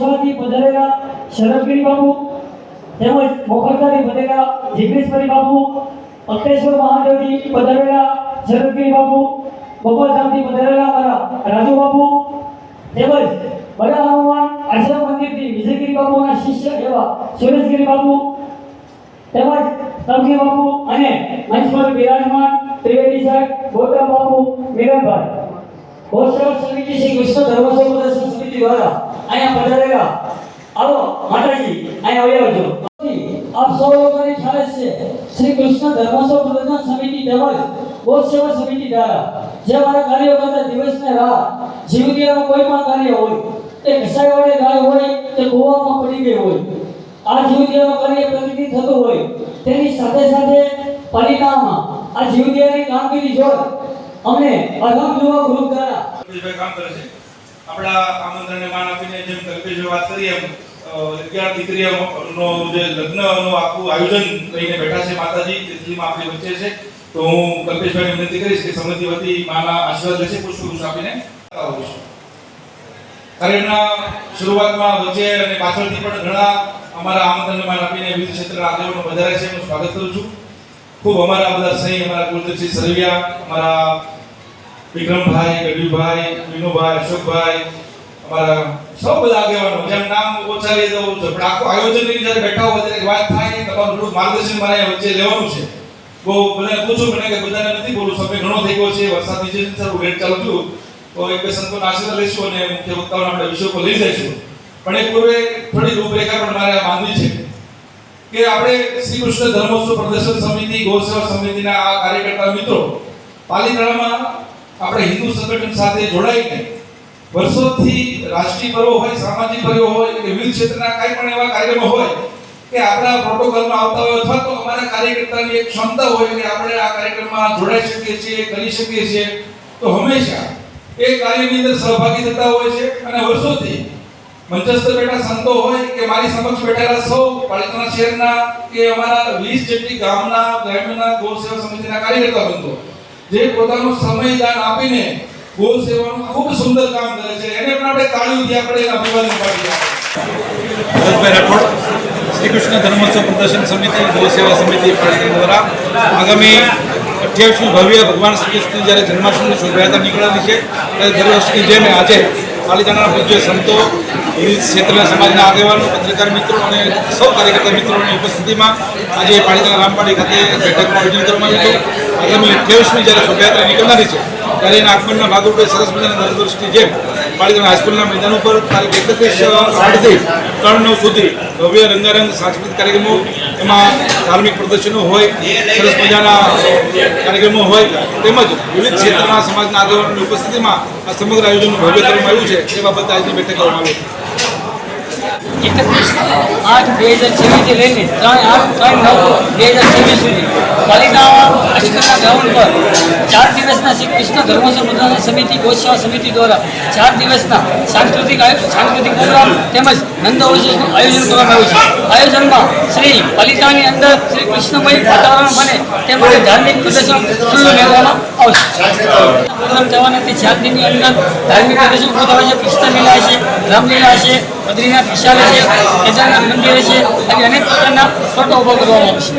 ગોશાળાથી પધારેલા શરદગીરી બાબુ તેમજ મોખરદાથી પધારેલા જીગ્નેશભાઈ બાબુ, અંકલેશ્વર મહાદેવથી પધારેલા શરદગીરી બાબુ, બપોરધામથી પધારેલા અમારા રાજુ બાબુ તેમજ બડા હનુમાન આશ્રમ મંદિરથી વિજયગીરી બાબુના શિષ્ય એવા સુરેશગીરી બાબુ તેમજ તમગી બાબુ અને મંચ પર બિરાજમાન ત્રિવેદી સાહેબ, ગૌતમ બાબુ, મિલનભાઈ, ગોશાળા સમિતિ શ્રી કૃષ્ણ ધર્મસભા પ્રદર્શન સમિતિ દ્વારા અહીંયા પધારેલા આવો માતાજી અહીંયા આવ્યા છો। આપ સૌ લોકોની ખ્યાલ છે શ્રી કૃષ્ણ ધર્મસભા પ્રદર્શન સમિતિ તેમજ ગૌસેવા સમિતિ દ્વારા જે મારા કાર્યો કરતા દિવસને રાત જીવદિયાનું કોઈ પણ કાર્ય હોય, તે કસાઈવાળી ગાય હોય તે ગોવામાં પડી ગઈ હોય, આ જીવદિયાનું કાર્ય પ્રગતિ થતું હોય તેની સાથે સાથે પરિણામમાં આ જીવદિયાની કામગીરી જોઈ અમને અધમ યુવા ગ્રુપ દ્વારા કામ કરે છે। આપણા આમંત્રણને માન આપીને જેમ કલ્પેશભાઈ વાત કરી એમ 11 દીકરીઓનો જે લગ્નનો આખું આયોજન લઈને બેઠા છે માતાજી, તિથિમાં આપણી વચ્ચે છે। તો હું કલ્પેશભાઈને વિનંતી કરીશ કે સમિતિ વતી માના આશીર્વાદ લેશે, પુષ્પગુચ્છ આપીને આવું છું। કાર્યના શરૂઆતમાં વચ્ચે અને પાછળથી પણ ઘણા અમારા આમંત્રણને માન આપીને વિવિધ ક્ષેત્રના આગેવાનો વધારે છે, હું સ્વાગત કરું છું। ખૂબ અમારા બધા સહી અમારા કુલદીપસિંહ સરવિયા, અમારા વિક્રમભાઈ, ગઢવીભાઈ, વિનુભાઈ, અશોકભાઈ, અમારા સૌ બધા આગેવાનો, જેમ નામ ઓછા લઈ દઉં છું પણ આખું આયોજનની જ્યારે બેઠા હોય ત્યારે વાત થાય કે તમારું થોડું માર્ગદર્શન મારે વચ્ચે લેવાનું છે। બહુ બધાને પૂછું મને કે બધાને નથી બોલું, સમય ઘણો થઈ ગયો છે, વરસાદની સિઝન છે, વેટ ચાલુ છું, તો એક બે સંતોના આશીર્વાદ લઈશું અને મુખ્ય વક્તાઓને આપણે વિષયો પર લઈ જઈશું। પણ એ પૂર્વે થોડી રૂપરેખા પણ મારે બાંધવી છે કે આપણે શ્રી કૃષ્ણ ધર્મોત્સવ પ્રદર્શન સમિતિ, ગૌસેવા સમિતિના આ કાર્યકર્તા મિત્રો પાલિતાણામાં આપણે હિન્દુ સંગઠન સાથે જોડાઈને વર્ષોથી રાષ્ટ્રીય પર્વ હોય, સામાજિક પર્વ હોય કે વિવિધ ક્ષેત્રના કાંઈ પણ એવા કાર્યક્રમો હોય કે આપણા પ્રોટોકોલમાં આવતા હોય અથવા તો અમારા કાર્યકર્તાની એક ક્ષમતા હોય કે આપણે આ કાર્યક્રમમાં જોડાઈ શકીએ છીએ, કરી શકીએ છીએ, તો હંમેશા એ કાર્યની અંદર સહભાગી થતા હોય છે। અને વર્ષોથી મંચસ્થ બેઠા સંતો હોય કે મારી સમક્ષ બેઠેલા સૌ પાલિતાણા શહેરના કે અમારા 20 જેટલી ગામના ગ્રામ્યના ગૌસેવા સમિતિના કાર્યકર્તા બંધુઓ જે પોતાનું સમય દાન આપીને ગૌ સેવાનું ખૂબ સુંદર કામ કરે છે, એને પણ આપણે તાળીઓથી આપણે અભિવાદન પાડીએ। ભરતભાઈ રાઠોડ, શ્રી કૃષ્ણ ધર્મોત્સવ પ્રદર્શન સમિતિ, ગૌ સેવા સમિતિ પાલિતાણા દ્વારા આગામી 28મી ભવ્ય ભગવાન શ્રી કૃષ્ણ જ્યારે જન્માષ્ટમીની શોભાયાત્રા નીકળેલી છે ત્યારે દર વર્ષની જેમ આજે પાલિતાણાના પૂજ્ય સંતો, વિવિધ ક્ષેત્રના સમાજના આગેવાનો, પત્રકાર મિત્રો અને સૌ કાર્યકર્તા મિત્રોની ઉપસ્થિતિમાં આજે પાલિતાણા રામપાડી ખાતે બેઠકનું આયોજન કરવામાં આવ્યું છે। આગામી 28મી જ્યારે શોભાયાત્રા નીકળનારી છે ત્યારે એના આગમનના ભાગરૂપે સરસ મજાના દર વર્ષની જેમ પાલિતાણા હાઈસ્કૂલના મેદાન ઉપર તારીખ 31/8થી 3/9 સુધી ભવ્ય રંગારંગ સાંસ્કૃતિક કાર્યક્રમો, એમાં ધાર્મિક પ્રદર્શનો હોય, સરસ મજાના કાર્યક્રમો હોય તેમજ વિવિધ ક્ષેત્રના સમાજના આગેવાનોની ઉપસ્થિતિમાં આ સમગ્ર આયોજનનું ભવ્ય કરવામાં આવ્યું છે। એ બાબતે આજની બેઠક કરવામાં આવી હતી। 31/8/2026 લઈને 3/8/3/9/2026 સુધી પાલિતાણા હાઈસ્કૂલના ગ્રાઉન્ડ પર 4 દિવસના શ્રી કૃષ્ણ ધર્મોત્સવ પ્રદર્શન સમિતિ, ગૌસેવા સમિતિ દ્વારા 4 દિવસના સાંસ્કૃતિક પ્રોગ્રામ તેમજ નંદ અવશેષનું આયોજન કરવામાં આવ્યું છે। આયોજનમાં શ્રી પાલિતાણાની અંદર શ્રી કૃષ્ણમય વાતાવરણ બને તે માટે ધાર્મિક પ્રદર્શન ખુલ્લું મેળવવામાં આવશે। પ્રોગ્રામ થવાના 4 દિનની અંદર ધાર્મિક પ્રદર્શન પૂરું થવા છે, કૃષ્ણ લીલા છે, રામલીલા છે, બદ્રીનાથ વિશાલ છે, કેદારનાથ મંદિર છે, આવી અનેક પ્રકારના ફોટો ઉભો કરવામાં આવશે।